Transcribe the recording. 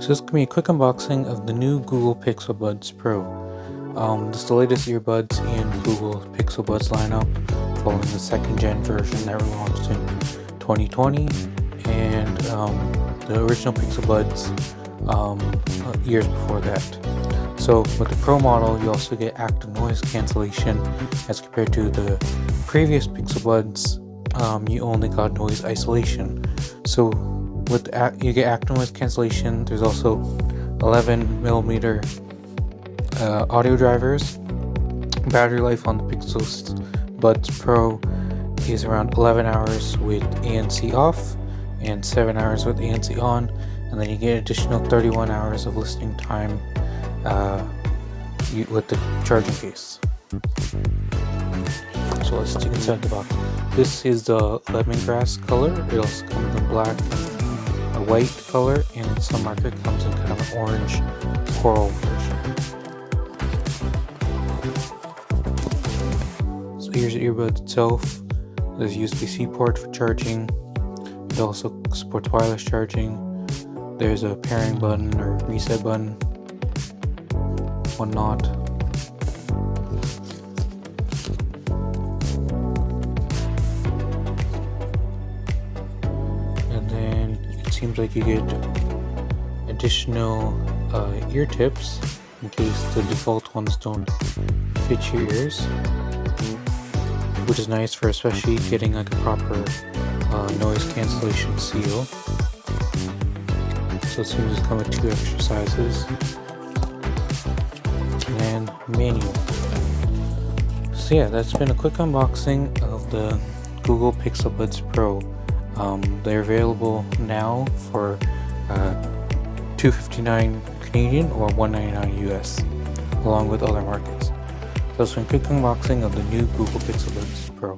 So this is going to be a quick unboxing of the new Google Pixel Buds Pro. This is the latest earbuds in Google Pixel Buds lineup, following the second gen version that were launched in 2020, and the original Pixel Buds years before that. So with the Pro model, you also get active noise cancellation as compared to the previous Pixel Buds. You only got noise isolation. So with you get active noise cancellation. There's also 11mm audio drivers. Battery life on the Pixel Buds Pro is around 11 hours with ANC off and 7 hours with ANC on, and then you get additional 31 hours of listening time with the charging case. So let's take inside the box. This is the lemongrass color. It also comes in black, a white color, and in some market comes in kind of an orange coral version. So here's the earbud itself. There's a USB-C port for charging. It also supports wireless charging. There's a pairing button or reset button, whatnot. And then it seems like you get additional ear tips in case the default ones don't fit your ears, which is nice for especially getting like a proper noise cancellation seal. So it seems to come with 2 extra sizes and manual. So yeah, that's been a quick unboxing of the Google Pixel Buds Pro. They're available now for $259 Canadian or $199 US, along with other markets. So that's been a quick unboxing of the new Google Pixel Buds Pro.